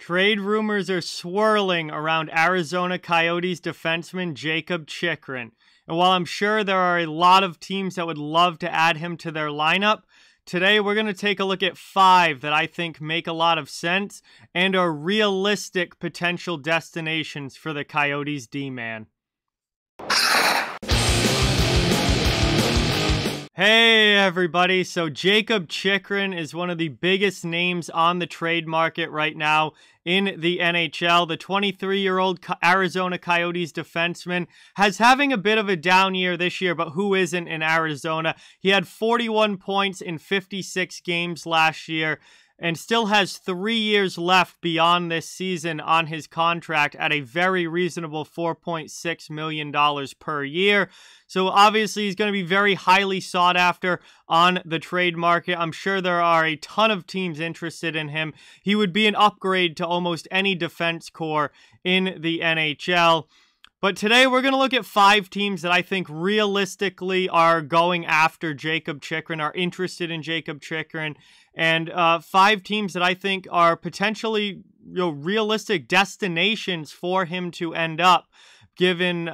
Trade rumors are swirling around Arizona Coyotes defenseman Jakob Chychrun. And while I'm sure there are a lot of teams that would love to add him to their lineup, today we're going to take a look at 5 that I think make a lot of sense and are realistic potential destinations for the Coyotes D-man. Hey everybody, so Jakob Chychrun is one of the biggest names on the trade market right now in the NHL. The 23-year-old Arizona Coyotes defenseman has having a bit of a down year this year, but who isn't in Arizona? He had 41 points in 56 games last year and still has 3 years left beyond this season on his contract at a very reasonable $4.6 million per year. So obviously he's going to be very highly sought after on the trade market. I'm sure there are a ton of teams interested in him. He would be an upgrade to almost any defense core in the NHL. But today we're going to look at 5 teams that I think realistically are going after Jakob Chychrun, are interested in Jakob Chychrun, and 5 teams that I think are potentially realistic destinations for him to end up, given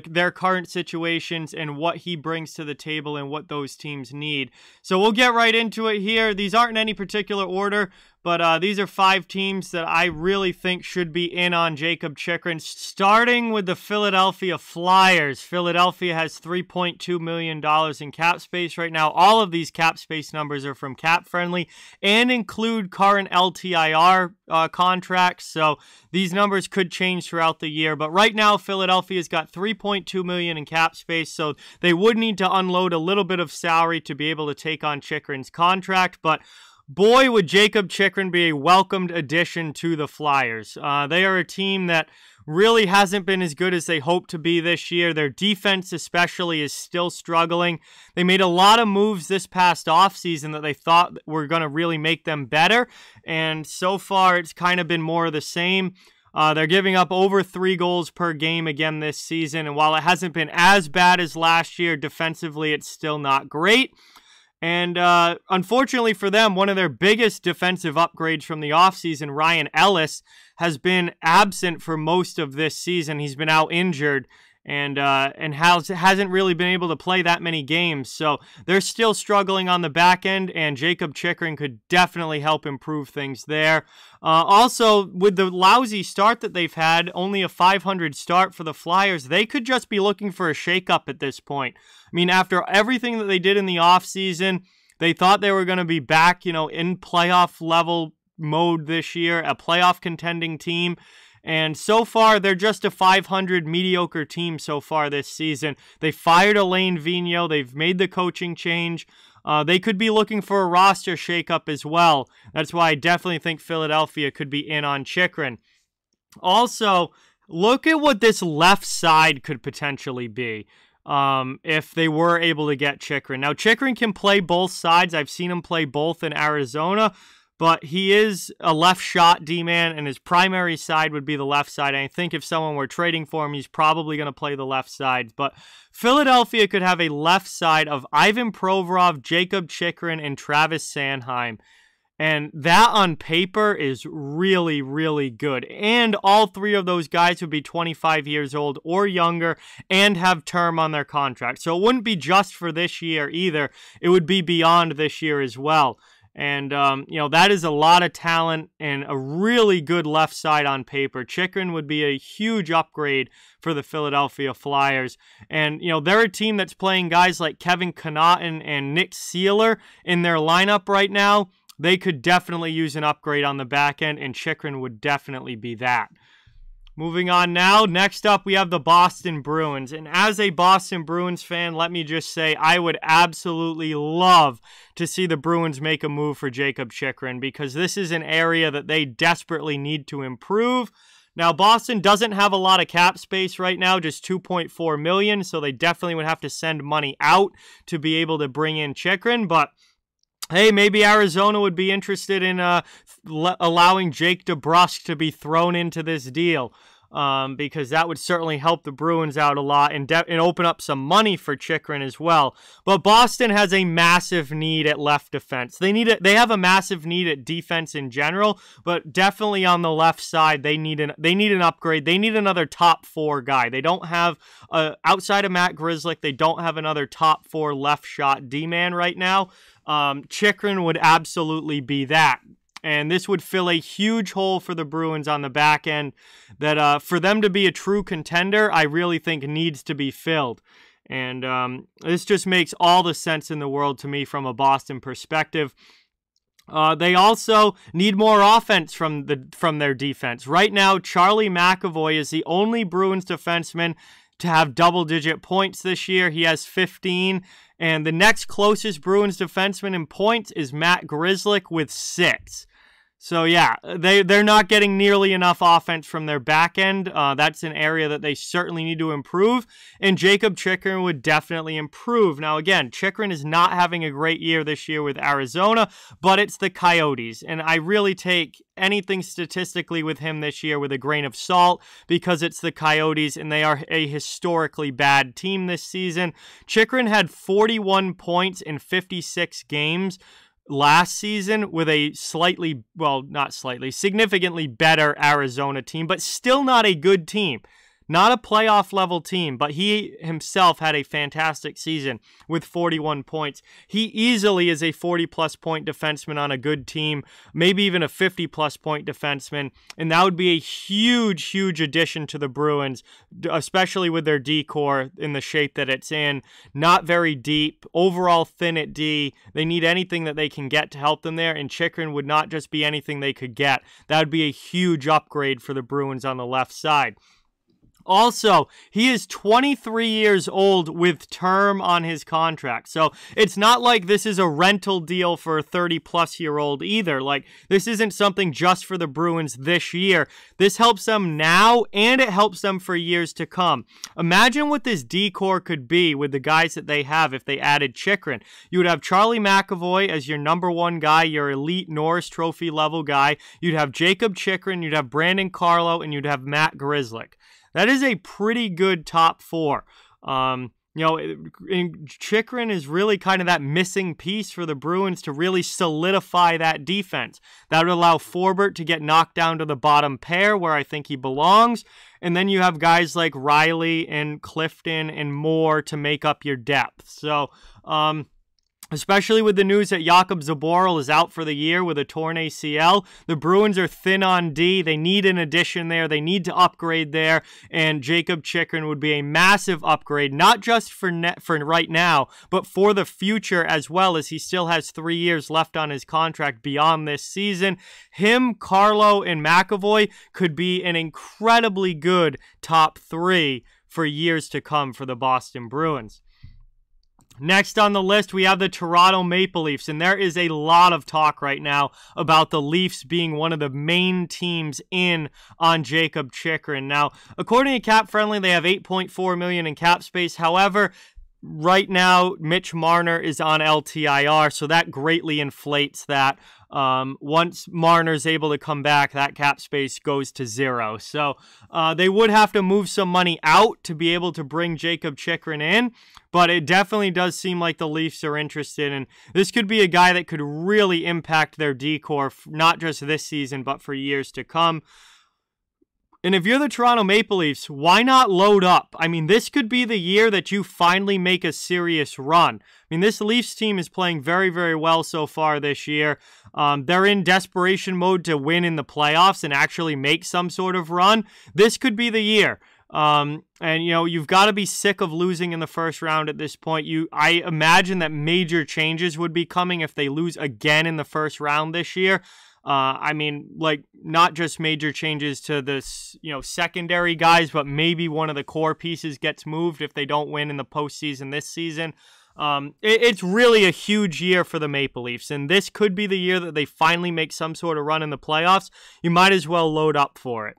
their current situations and what he brings to the table and what those teams need. So we'll get right into it here. These aren't in any particular order, but these are 5 teams that I really think should be in on Jakob Chychrun, starting with the Philadelphia Flyers. Philadelphia has $3.2 million in cap space right now. All of these cap space numbers are from Cap Friendly and include current LTIR contracts, so these numbers could change throughout the year. But right now, Philadelphia's got $3.2 million in cap space, so they would need to unload a little bit of salary to be able to take on Chychrun's contract, but boy, would Jakob Chychrun be a welcomed addition to the Flyers. They are a team that really hasn't been as good as they hoped to be this year. Their defense especially is still struggling. They made a lot of moves this past offseason that they thought were going to really make them better, and so far it's kind of been more of the same. They're giving up over 3 goals per game again this season, and while it hasn't been as bad as last year, defensively it's still not great. And unfortunately for them, one of their biggest defensive upgrades from the offseason, Ryan Ellis, has been absent for most of this season. He's been out injured and hasn't really been able to play that many games. So they're still struggling on the back end, and Jakob Chychrun could definitely help improve things there. Also, with the lousy start that they've had, only a .500 start for the Flyers, they could just be looking for a shakeup at this point. I mean, after everything that they did in the offseason, they thought they were going to be back, in playoff level mode this year, a playoff contending team. And so far, they're just a .500 mediocre team so far this season. They fired Alain Vigneault. They've made the coaching change. They could be looking for a roster shakeup as well. That's why I definitely think Philadelphia could be in on Chychrun. Also, look at what this left side could potentially be if they were able to get Chychrun. Now, Chychrun can play both sides. I've seen him play both in Arizona, but he is a left shot D-man, and his primary side would be the left side. And I think if someone were trading for him, he's probably going to play the left side. But Philadelphia could have a left side of Ivan Provorov, Jakob Chychrun, and Travis Sanheim. And that on paper is really, really good. And all 3 of those guys would be 25 years old or younger and have term on their contract. So it wouldn't be just for this year either. It would be beyond this year as well. And, that is a lot of talent and a really good left side on paper. Chychrun would be a huge upgrade for the Philadelphia Flyers. And, they're a team that's playing guys like Kevin Connauton and Nick Seeler in their lineup right now. They could definitely use an upgrade on the back end, and Chychrun would definitely be that. Moving on now, next up we have the Boston Bruins. And as a Boston Bruins fan, let me just say I would absolutely love to see the Bruins make a move for Jakob Chychrun, because this is an area that they desperately need to improve. Now, Boston doesn't have a lot of cap space right now, just $2.4 million, so they definitely would have to send money out to be able to bring in Chychrun, but hey, maybe Arizona would be interested in allowing Jake DeBrusk to be thrown into this deal. because that would certainly help the Bruins out a lot and open up some money for Chychrun as well. But Boston has a massive need at left defense. They have a massive need at defense in general, but definitely on the left side, they need an upgrade. They need another top 4 guy. They don't have outside of Matt Grzelcyk, they don't have another top 4 left shot D-man right now. Chychrun would absolutely be that. And this would fill a huge hole for the Bruins on the back end that for them to be a true contender, I really think needs to be filled. And this just makes all the sense in the world to me from a Boston perspective. They also need more offense from their defense. Right now, Charlie McAvoy is the only Bruins defenseman to have double-digit points this year. He has 15. And the next closest Bruins defenseman in points is Matt Grzelcyk with 6. So yeah, they're not getting nearly enough offense from their back end. That's an area that they certainly need to improve, and Jakob Chychrun would definitely improve. Now again, Chychrun is not having a great year this year with Arizona, but it's the Coyotes, and I really take anything statistically with him this year with a grain of salt because it's the Coyotes, and they are a historically bad team this season. Chychrun had 41 points in 56 games last season with a significantly better Arizona team, but still not a good team. Not a playoff level team, but he himself had a fantastic season with 41 points. He easily is a 40-plus point defenseman on a good team, maybe even a 50-plus point defenseman, and that would be a huge, huge addition to the Bruins, especially with their D-core in the shape that it's in. Not very deep, overall thin at D. They need anything that they can get to help them there, and Chychrun would not just be anything they could get. That would be a huge upgrade for the Bruins on the left side. Also, he is 23 years old with term on his contract. So it's not like this is a rental deal for a 30-plus-year-old either. Like, this isn't something just for the Bruins this year. This helps them now, and it helps them for years to come. Imagine what this D-core could be with the guys that they have if they added Chychrun. You would have Charlie McAvoy as your number 1 guy, your elite Norris Trophy level guy. You'd have Jakob Chychrun, you'd have Brandon Carlo, and you'd have Matt Grzelcyk. That is a pretty good top 4. Chychrun is really kind of that missing piece for the Bruins to really solidify that defense. That would allow Forbort to get knocked down to the bottom pair where I think he belongs. And then you have guys like Riley and Clifton and Moore to make up your depth. So, especially with the news that Jakub Zboril is out for the year with a torn ACL. The Bruins are thin on D. They need an addition there. They need to upgrade there, and Jakob Chychrun would be a massive upgrade, not just for right now, but for the future as well, as he still has 3 years left on his contract beyond this season. Him, Carlo, and McAvoy could be an incredibly good top 3 for years to come for the Boston Bruins. Next on the list, we have the Toronto Maple Leafs, and there is a lot of talk right now about the Leafs being one of the main teams in on Jakob Chychrun. Now, according to Cap Friendly, they have $8.4 million in cap space. However, right now, Mitch Marner is on LTIR, so that greatly inflates that. Once Marner's able to come back, that cap space goes to 0. So they would have to move some money out to be able to bring Jakob Chychrun in, but it definitely does seem like the Leafs are interested, and this could be a guy that could really impact their D-core, not just this season, but for years to come. And if you're the Toronto Maple Leafs, why not load up? I mean, this could be the year that you finally make a serious run. I mean, this Leafs team is playing very, very well so far this year. They're in desperation mode to win in the playoffs and actually make some sort of run. This could be the year. And, you've got to be sick of losing in the first round at this point. I imagine that major changes would be coming if they lose again in the first round this year. Not just major changes to this, secondary guys, but maybe one of the core pieces gets moved if they don't win in the postseason this season. It's really a huge year for the Maple Leafs, and this could be the year that they finally make some sort of run in the playoffs. You might as well load up for it.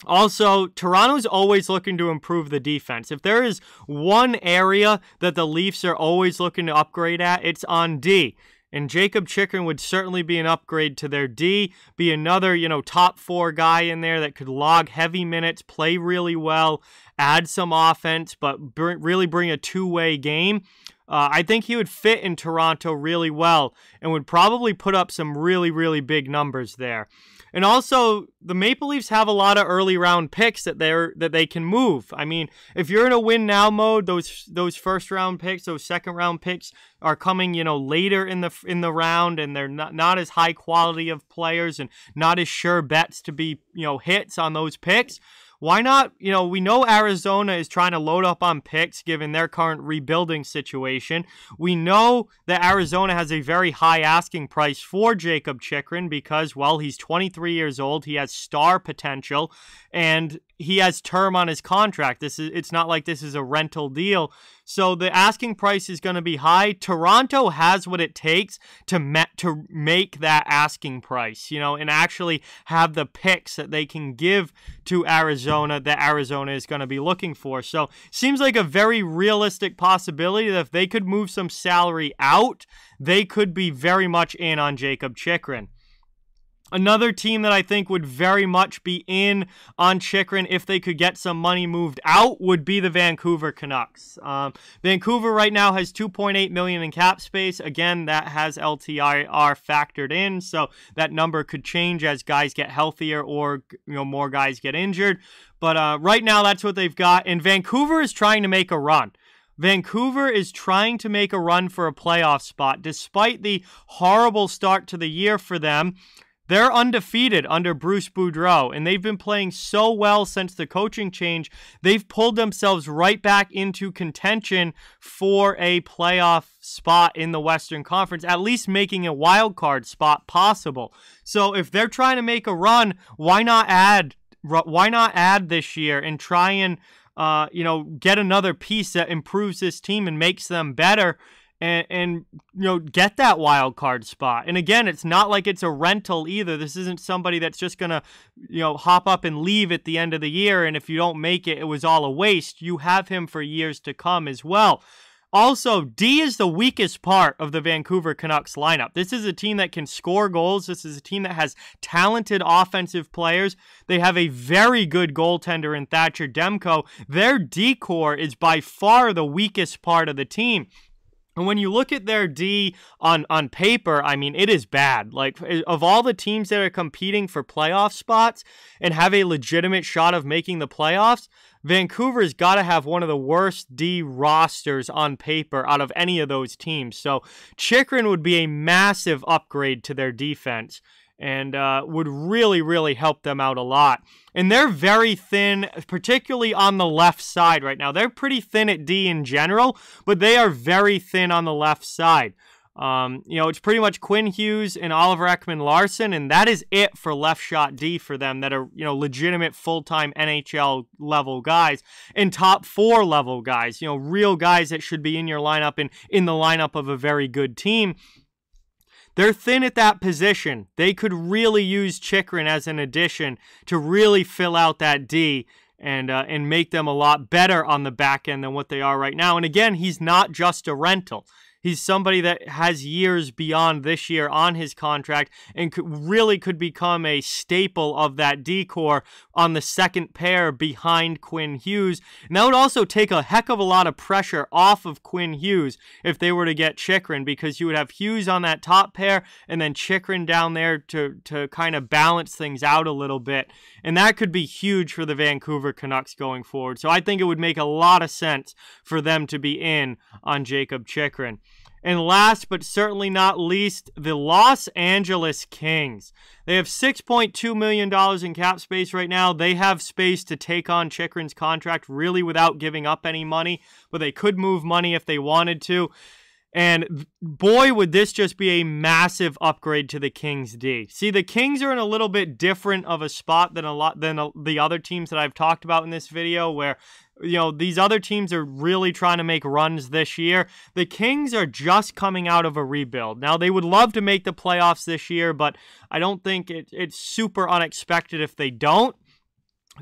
Also, Toronto's always looking to improve the defense. If there is one area that the Leafs are always looking to upgrade at, it's on D. And Jakob Chychrun would certainly be an upgrade to their D, be another, top 4 guy in there that could log heavy minutes, play really well, add some offense, but really bring a two-way game. I think he would fit in Toronto really well and would probably put up some really, really big numbers there. And also, the Maple Leafs have a lot of early round picks that they can move. I mean, if you're in a win now mode, those first round picks, those second round picks are coming, later in the round, and they're not as high quality of players and not as sure bets to be, hits on those picks. Why not? We know Arizona is trying to load up on picks given their current rebuilding situation. We know that Arizona has a very high asking price for Jakob Chychrun because, well, he's 23 years old. He has star potential, and he has term on his contract. It's not like this is a rental deal. So the asking price is going to be high. Toronto has what it takes to make that asking price, and actually have the picks that they can give to Arizona that Arizona is going to be looking for. So seems like a very realistic possibility that if they could move some salary out, they could be very much in on Jakob Chychrun. Another team that I think would very much be in on Chychrun if they could get some money moved out would be the Vancouver Canucks. Vancouver right now has $2.8 million in cap space. Again, that has LTIR factored in, so that number could change as guys get healthier or more guys get injured. But right now, that's what they've got. And Vancouver is trying to make a run. Vancouver is trying to make a run for a playoff spot. Despite the horrible start to the year for them, they're undefeated under Bruce Boudreau, and they've been playing so well since the coaching change. They've pulled themselves right back into contention for a playoff spot in the Western Conference, at least making a wild card spot possible. So if they're trying to make a run, why not add this year and try and get another piece that improves this team and makes them better? And get that wild card spot. And again, it's not like it's a rental either. This isn't somebody that's just going to, hop up and leave at the end of the year. And if you don't make it, it was all a waste. You have him for years to come as well. Also, D is the weakest part of the Vancouver Canucks lineup. This is a team that can score goals. This is a team that has talented offensive players. They have a very good goaltender in Thatcher Demko. Their D core is by far the weakest part of the team. And when you look at their D on paper, I mean, it is bad. Like, of all the teams that are competing for playoff spots and have a legitimate shot of making the playoffs, Vancouver's got to have one of the worst D rosters on paper out of any of those teams. So Chychrun would be a massive upgrade to their defense and would really, really help them out a lot. And they're very thin, particularly on the left side right now. They're pretty thin at D in general, but they are very thin on the left side. It's pretty much Quinn Hughes and Oliver Ekman-Larsson, and that is it for left shot D for them that are, legitimate full-time NHL level guys and top 4 level guys, real guys that should be in your lineup and in the lineup of a very good team. They're thin at that position. They could really use Chychrun as an addition to really fill out that D and make them a lot better on the back end than what they are right now. And again, he's not just a rental. He's somebody that has years beyond this year on his contract and could become a staple of that D-core on the second pair behind Quinn Hughes. And that would also take a heck of a lot of pressure off of Quinn Hughes if they were to get Chychrun, because you would have Hughes on that top pair and then Chychrun down there to kind of balance things out a little bit. And that could be huge for the Vancouver Canucks going forward. So I think it would make a lot of sense for them to be in on Jakob Chychrun. And last but certainly not least, the Los Angeles Kings. They have $6.2 million in cap space right now. They have space to take on Chychrun's contract really without giving up any money, but they could move money if they wanted to. And boy, would this just be a massive upgrade to the Kings D. See, the Kings are in a little bit different of a spot than the other teams that I've talked about in this video, where these other teams are really trying to make runs this year. The Kings are just coming out of a rebuild. Now, they would love to make the playoffs this year, but I don't think it's super unexpected if they don't.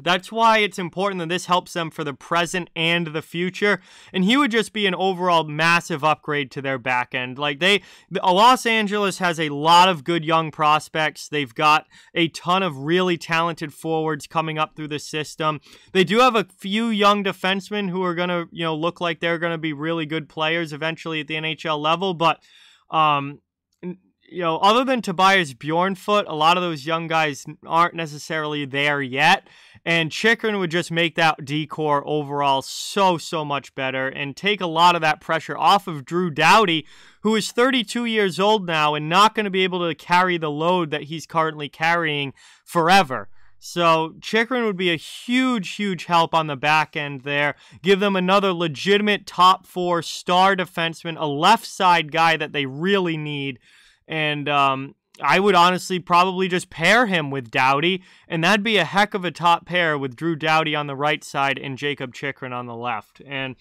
That's why it's important that this helps them for the present and the future. And he would just be an overall massive upgrade to their back end. Like Los Angeles has a lot of good young prospects. They've got a ton of really talented forwards coming up through the system. They do have a few young defensemen who are going to, look like they're going to be really good players eventually at the NHL level. But, other than Tobias Bjornfoot, a lot of those young guys aren't necessarily there yet. And Chychrun would just make that D-core overall so much better and take a lot of that pressure off of Drew Doughty, who is 32 years old now and not going to be able to carry the load that he's currently carrying forever. So Chychrun would be a huge help on the back end there. Give them another legitimate top 4 star defenseman, a left side guy that they really need. And I would honestly probably just pair him with Doughty, and that'd be a heck of a top pair with Drew Doughty on the right side and Jakob Chychrun on the left. And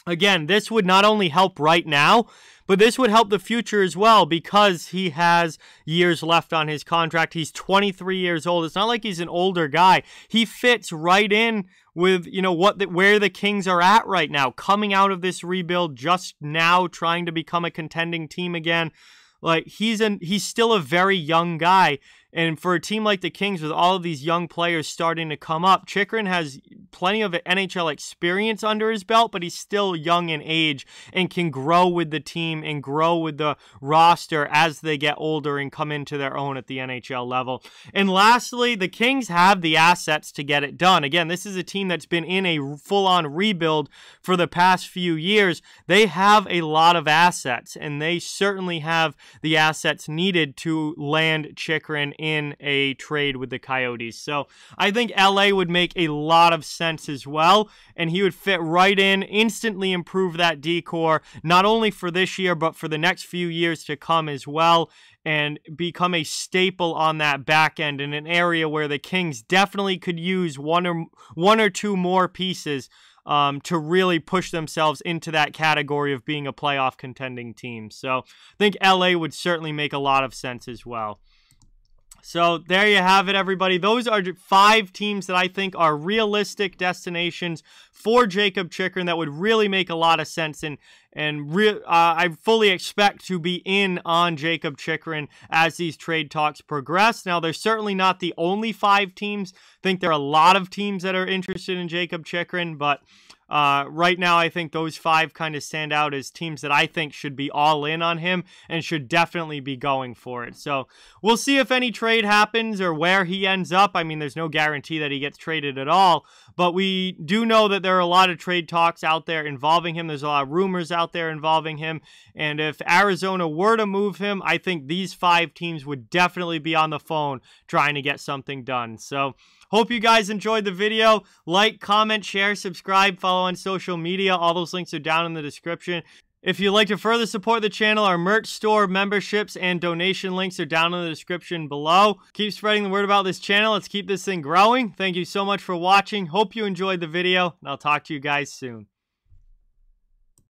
again, this would not only help right now, but this would help the future as well because he has years left on his contract. He's 23 years old. It's not like he's an older guy. He fits right in with, where the Kings are at right now, coming out of this rebuild, just now trying to become a contending team again. Like, he's still a very young guy, and for a team like the Kings with all of these young players starting to come up, Chychrun has plenty of NHL experience under his belt, but he's still young in age and can grow with the team and grow with the roster as they get older and come into their own at the NHL level. And lastly, the Kings have the assets to get it done. Again, this is a team that's been in a full-on rebuild for the past few years. They have a lot of assets, and they certainly have the assets needed to land Chychrun in a trade with the Coyotes. So I think LA would make a lot of sense as well, and he would fit right in, instantly improve that D-core, not only for this year, but for the next few years to come as well, and become a staple on that back end in an area where the Kings definitely could use one or two more pieces to really push themselves into that category of being a playoff contending team. So I think LA would certainly make a lot of sense as well. So there you have it, everybody. Those are 5 teams that I think are realistic destinations for Jakob Chychrun that would really make a lot of sense, and I fully expect to be in on Jakob Chychrun as these trade talks progress. Now, they're certainly not the only 5 teams. I think there are a lot of teams that are interested in Jakob Chychrun, but right now, I think those 5 kind of stand out as teams that I think should be all in on him and should definitely be going for it. So we'll see if any trade happens or where he ends up. I mean, there's no guarantee that he gets traded at all, but we do know that there are a lot of trade talks out there involving him. There's a lot of rumors out there involving him, and if Arizona were to move him, I think these 5 teams would definitely be on the phone trying to get something done. So hope you guys enjoyed the video. Like, comment, share, subscribe, follow on social media. All those links are down in the description. If you'd like to further support the channel, our merch store, memberships, and donation links are down in the description below. Keep spreading the word about this channel. Let's keep this thing growing. Thank you so much for watching. Hope you enjoyed the video, and I'll talk to you guys soon.